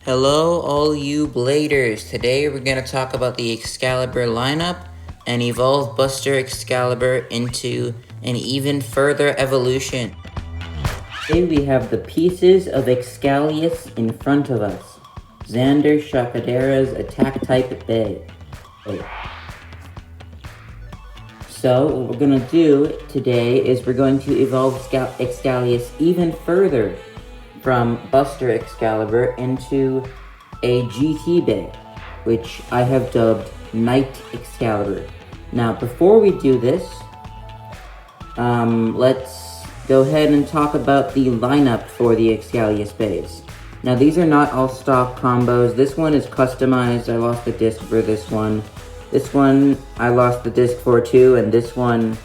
Hello, all you bladers. Today we're going to talk about the Xcaliber lineup and evolve Buster Xcaliber into an even further evolution. Today we have the pieces of Xcalius in front of us. Xander Shakadera's attack type Bay. So what we're going to do today is we're going to evolve Xcalius even further from Buster Xcaliber into a GT Bay, which I have dubbed Knight Xcaliber. Now, before we do this, let's go ahead and talk about the lineup for the Xcalius Bays. Now, these are not all stock combos. This one is customized. I lost the disc for this one. This one, I lost the disc for too, and this one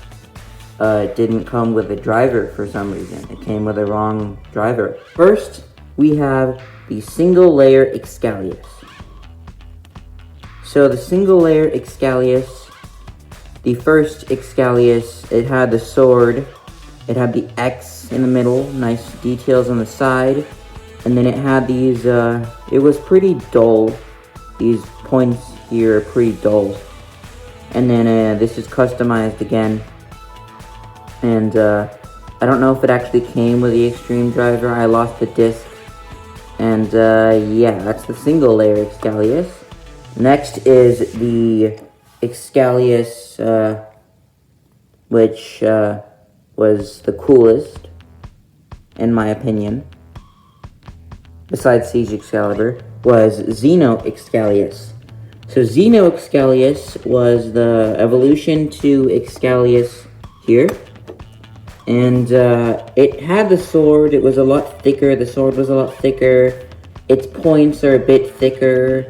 didn't come with a driver for some reason. It came with a wrong driver. First, we have the single layer Xcalius. So the single layer Xcalius, the first Xcalius, it had the sword, it had the X in the middle, nice details on the side, and then it had these, it was pretty dull. These points here are pretty dull. And then this is customized again. And I don't know if it actually came with the extreme driver. I lost the disc. And yeah, that's the single layer Xcalius. Next is the Xcalius, which was the coolest, in my opinion, besides Siege Xcaliber, was Xeno Xcalius. So Xeno Xcalius was the evolution to Xcalius here. And it had the sword. It was a lot thicker. The sword was a lot thicker. Its points are a bit thicker.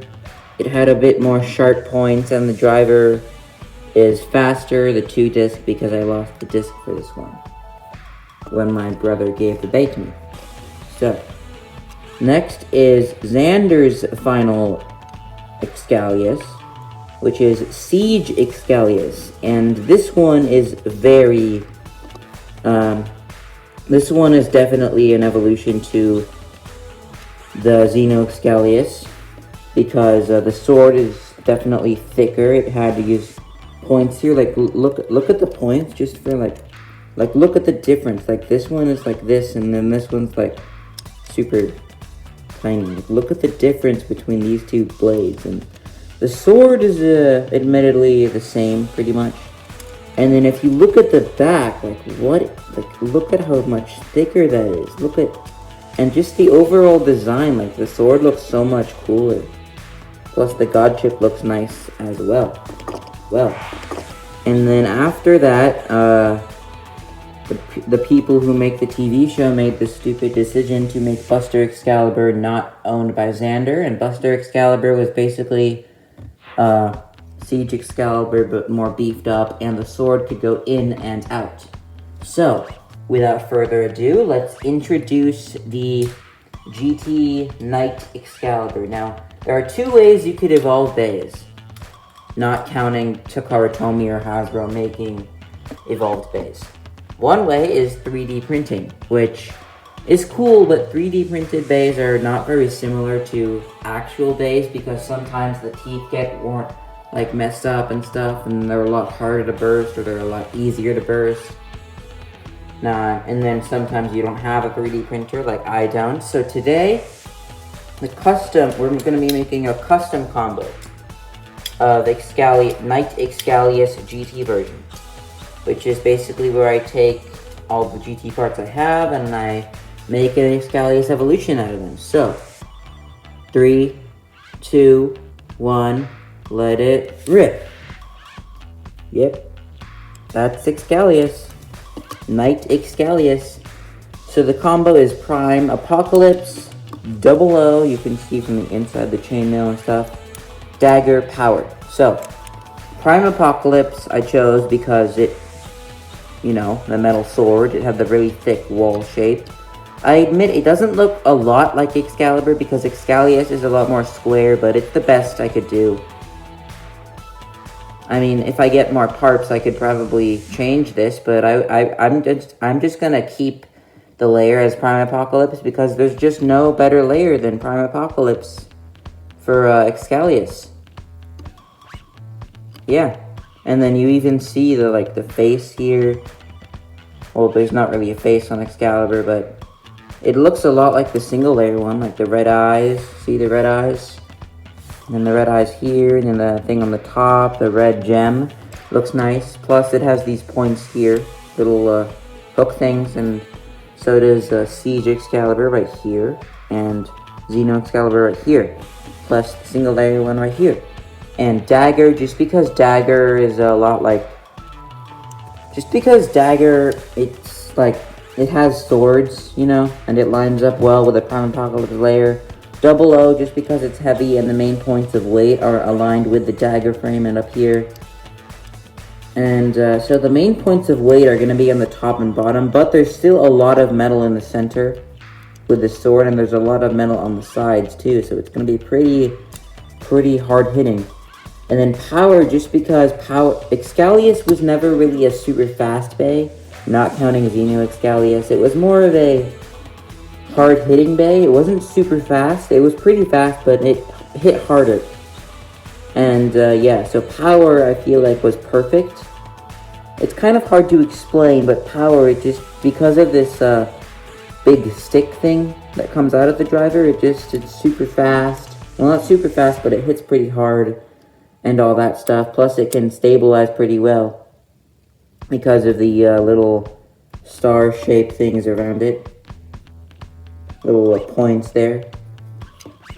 It had a bit more sharp points, and the driver is faster, the 2-disc, because I lost the disc for this one when my brother gave the bay to me. So, next is Xander's final Xcalius, which is Siege Xcalius, and this one is very... this one is definitely an evolution to the Xeno Xcalius, because the sword is definitely thicker. It had to use points here. Like, look at the points, just for like look at the difference. Like, this one is like this, and then this one's like super tiny. Like, look at the difference between these two blades. And the sword is admittedly the same, pretty much. And then if you look at the back, look at how much thicker that is. And just the overall design, like, the sword looks so much cooler. Plus the god chip looks nice as well. And then after that, the people who make the TV show made the stupid decision to make Buster Xcaliber not owned by Xander, and Buster Xcaliber was basically, Siege Xcaliber, but more beefed up, and the sword could go in and out. So, without further ado, let's introduce the GT Knight Xcaliber. Now, there are two ways you could evolve bays, not counting Takara Tomy or Hasbro making evolved bays. One way is 3D printing, which is cool, but 3D printed bays are not very similar to actual bays, because sometimes the teeth get worn, like, messed up and stuff, and they're a lot harder to burst, or they're a lot easier to burst. And then sometimes you don't have a 3D printer, like I don't. So today, we're going to be making a custom combo of Knight Xcalius GT version, which is basically where I take all the GT parts I have, and I make an Xcalius evolution out of them. So, 3, 2, 1... let it rip. Yep. That's Xcalius. Knight Xcalius. So the combo is Prime Apocalypse, Double O, you can see from the inside the chainmail and stuff, Dagger Power. So, Prime Apocalypse I chose because it, the metal sword, it had the really thick wall shape. I admit it doesn't look a lot like Xcaliber, because Xcalius is a lot more square, but it's the best I could do. I mean, if I get more parts, I could probably change this, but I'm just gonna keep the layer as Prime Apocalypse because there's just no better layer than Prime Apocalypse for Xcalius. Yeah, and then you even see the face here. Well, there's not really a face on Xcaliber, but it looks a lot like the single layer one, like the red eyes. See the red eyes? And then the red eyes here, and then the thing on the top, the red gem. Looks nice. Plus it has these points here, little hook things, and so does Siege Xcaliber right here, and Xeno Xcaliber right here. Plus the single layer one right here. And Dagger, just because Dagger is a lot like... Just because Dagger, it's like... It has swords, you know, and it lines up well with the Prime Apocalypse layer. Double O, just because it's heavy and the main points of weight are aligned with the Dagger frame and up here. And so the main points of weight are going to be on the top and bottom, but there's still a lot of metal in the center with the sword, and there's a lot of metal on the sides too, so it's going to be pretty hard hitting. And then power, just because Xcalius was never really a super fast bay, not counting Xeno Xcalius. It was more of a hard hitting bay. It wasn't super fast. It was pretty fast, but it hit harder. And yeah, so power I feel like was perfect. It's kind of hard to explain, but power, it just, because of this big stick thing that comes out of the driver, it's super fast. Well, not super fast, but it hits pretty hard and all that stuff. Plus it can stabilize pretty well because of the little star-shaped things around it. Little points there.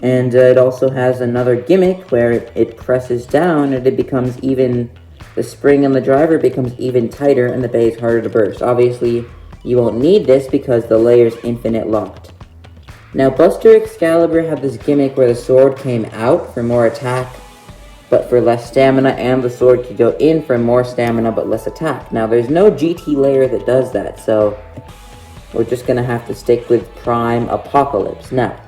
And it also has another gimmick where it presses down and it becomes even... The spring on the driver becomes even tighter and the bay is harder to burst. Obviously, you won't need this because the layer's infinite locked. Now, Buster Xcaliber had this gimmick where the sword came out for more attack, but for less stamina, and the sword could go in for more stamina but less attack. Now, there's no GT layer that does that, so we're just going to have to stick with Prime Apocalypse. Now,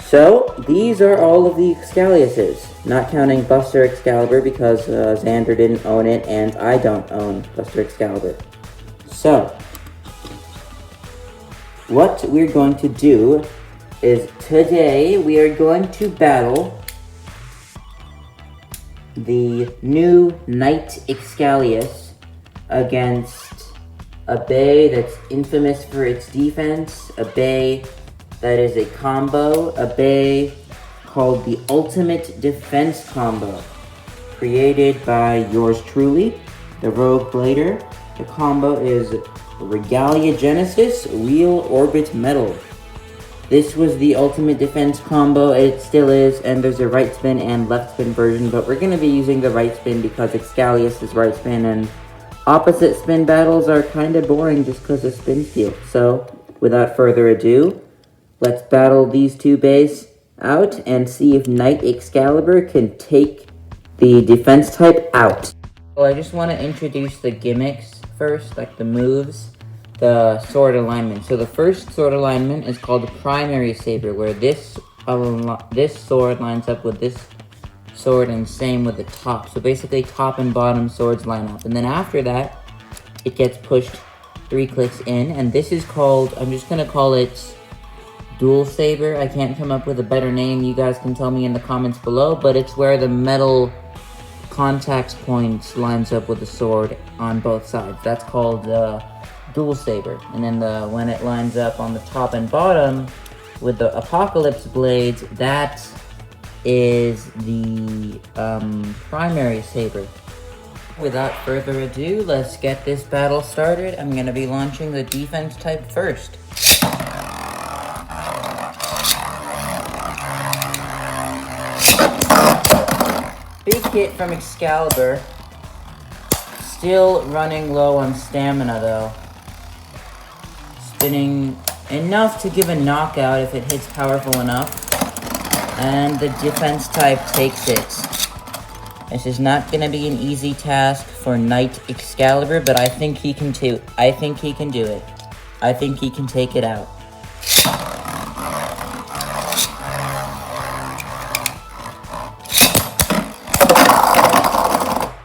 so these are all of the Xcaliuses, not counting Buster Xcaliber because Xander didn't own it and I don't own Buster Xcaliber. So, what we're going to do is today we are going to battle the new Knight Xcalius against a bay that's infamous for its defense, a bay that is a combo, a bay called the Ultimate Defense Combo, created by yours truly, the Rogue Blader. The combo is Regalia Genesis, Wheel Orbit Metal. This was the Ultimate Defense Combo, it still is, and there's a right spin and left spin version, but we're going to be using the right spin because Xcalius is right spin, and opposite spin battles are kind of boring just because of spin steal. So, without further ado, let's battle these two bays out and see if Knight Xcaliber can take the defense type out. Well, I just want to introduce the gimmicks first, like the moves, the sword alignment. So the first sword alignment is called the primary saber, where this sword lines up with this sword and same with the top. So basically top and bottom swords line up. And then after that, it gets pushed 3 clicks in, and this is called, I'm just going to call it Dual Saber. I can't come up with a better name. You guys can tell me in the comments below, but it's where the metal contact points lines up with the sword on both sides. That's called Dual Saber. And then when it lines up on the top and bottom with the Apocalypse blades, that is the primary saber. Without further ado, let's get this battle started. I'm going to be launching the defense type first. Big hit from Xcaliber. Still running low on stamina though. Spinning enough to give a knockout if it hits powerful enough. And the defense type takes it. This is not going to be an easy task for Knight Xcaliber, but I think he can do it. I think he can do it. I think he can take it out.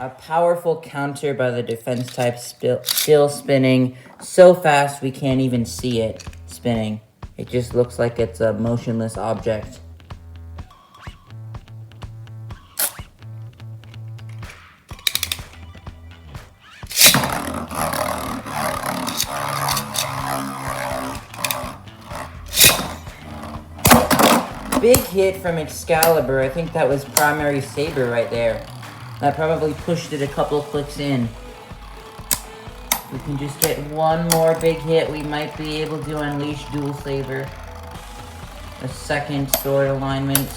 A powerful counter by the defense type, still spinning so fast we can't even see it spinning. It just looks like it's a motionless object. Big hit from Xcaliber. I think that was primary saber right there. That probably pushed it a couple clicks in. If we can just get one more big hit, we might be able to unleash dual saber. A second sword alignment.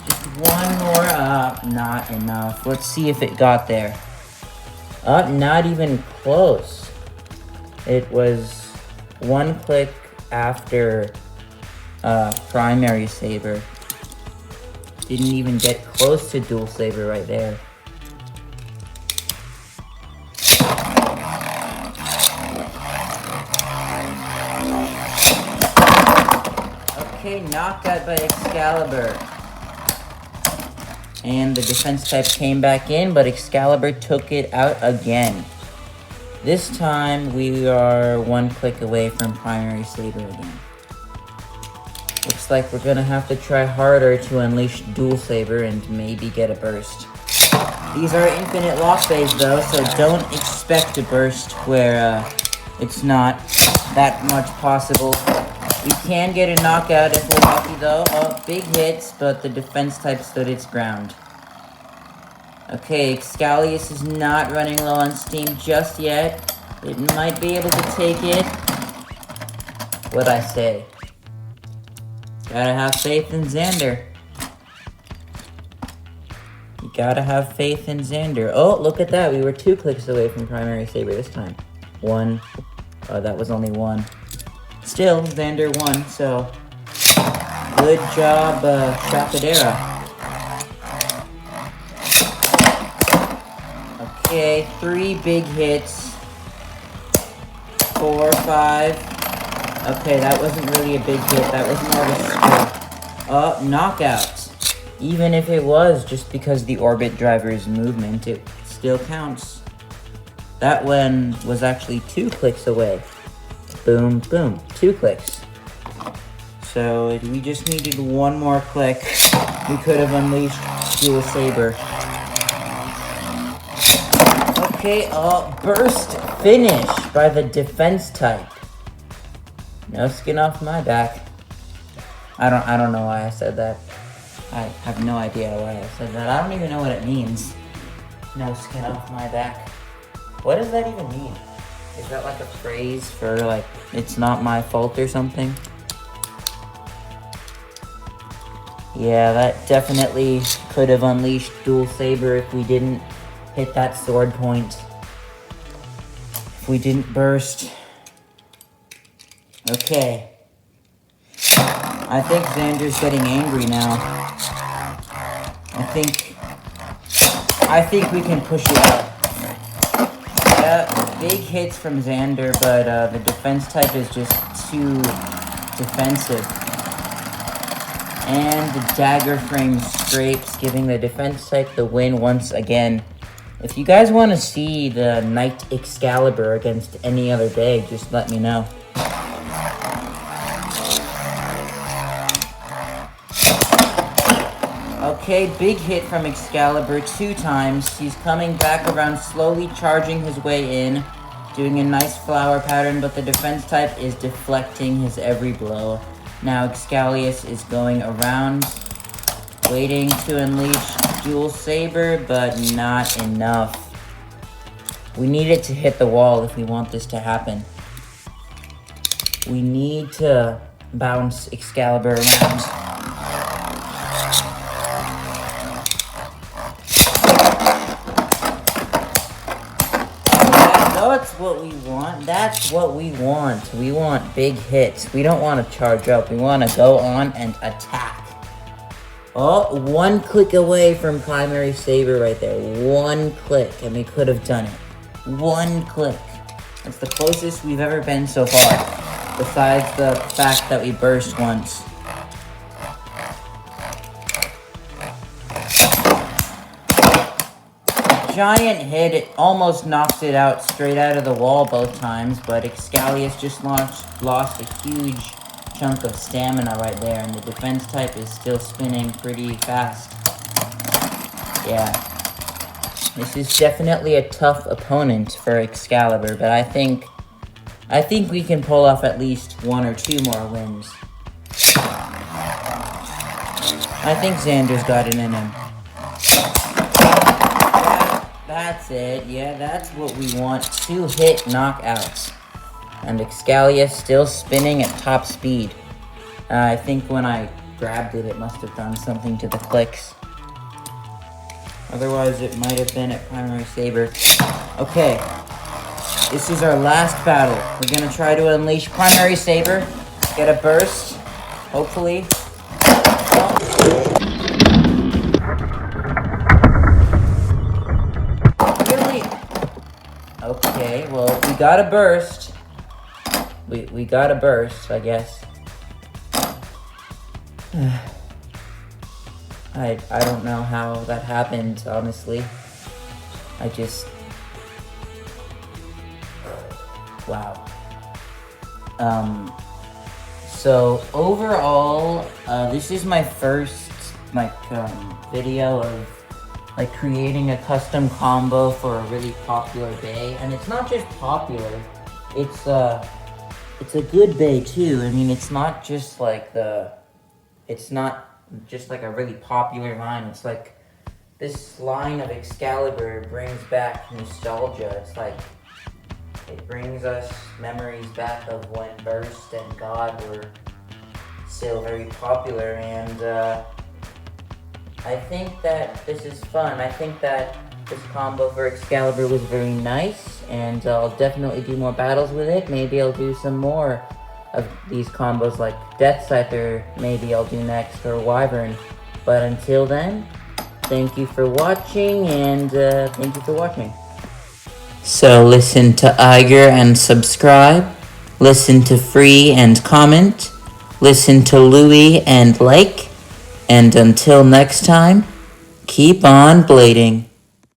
Just one more. Not enough. Let's see if it got there. Not even close. It was one click after primary saber. Didn't even get close to dual saber right there. Okay, knockout by Xcaliber. And the defense type came back in, but Xcaliber took it out again. This time, we are one click away from primary saber again. Looks like we're gonna have to try harder to unleash dual saber and maybe get a burst. These are infinite lock phase though, so don't expect a burst where it's not that much possible. We can get a knockout if we're lucky though. Big hits, but the defense type stood its ground. Okay, Xcalius is not running low on steam just yet. It might be able to take it. What'd I say? Gotta have faith in Xander. You gotta have faith in Xander. Oh, look at that. We were 2 clicks away from primary saber this time. 1. Oh, that was only 1. Still, Xander won, so good job, Chapadera. Okay, 3 big hits. 4, 5. Okay, that wasn't really a big hit. That was more of a score. Knockout. Even if it was just because the orbit driver's movement, it still counts. That one was actually 2 clicks away. Boom, boom. 2 clicks. So we just needed 1 more click. We could have unleashed dual saber. Okay, burst finish by the defense type. No skin off my back. I don't know why I said that. I have no idea why I said that. I don't even know what it means. No skin off my back. What does that even mean? Is that like a phrase for like, it's not my fault or something? Yeah, that definitely could have unleashed dual saber if we didn't hit that sword point. If we didn't burst. Okay. I think Xander's getting angry now. I think we can push it up. Big hits from Xander, but the defense type is just too defensive. And the dagger frame scrapes, giving the defense type the win once again. If you guys want to see the Knight Xcaliber against any other bag, just let me know. Okay, big hit from Xcaliber 2 times. He's coming back around, slowly charging his way in, doing a nice flower pattern, but the defense type is deflecting his every blow. Now Xcalius is going around, waiting to unleash dual saber, but not enough. We need it to hit the wall if we want this to happen. We need to bounce Xcaliber around. That's what we want. That's what we want. We want big hits. We don't want to charge up. We want to go on and attack. Oh, 1 click away from primary saber right there. 1 click, and we could have done it. 1 click. That's the closest we've ever been so far, besides the fact that we burst once. giant hit, it almost knocks it out straight out of the wall both times, but Xcalius just lost a huge chunk of stamina right there, and the defense type is still spinning pretty fast. Yeah. This is definitely a tough opponent for Xcaliber, but I think we can pull off at least 1 or 2 more wins. I think Xander's got it in him. That's it. Yeah, that's what we want. 2-hit knockouts. And Xcalius still spinning at top speed. I think when I grabbed it, it must have done something to the clicks. Otherwise, it might have been at Primary Saber. Okay. This is our last battle. We're gonna try to unleash Primary Saber. Get a burst. Hopefully. Really? Okay, well, we got a burst. We got a burst, I guess. I don't know how that happened, honestly. Wow. So overall, this is my first video of creating a custom combo for a really popular bay, and it's not just popular, it's a good bay too. I mean, it's not just like a really popular line. It's like this line of Xcaliber brings back nostalgia. It's like it brings us memories back of when Burst and God were still very popular, and I think that this is fun. I think that this combo for Xcaliber was very nice, and I'll definitely do more battles with it. Maybe I'll do some more of these combos like Death Scyther, maybe I'll do next, or Wyvern. But until then, thank you for watching, and thank you for watching. So listen to Iger and subscribe, listen to Free and comment, listen to Louie and like, and until next time, keep on blading.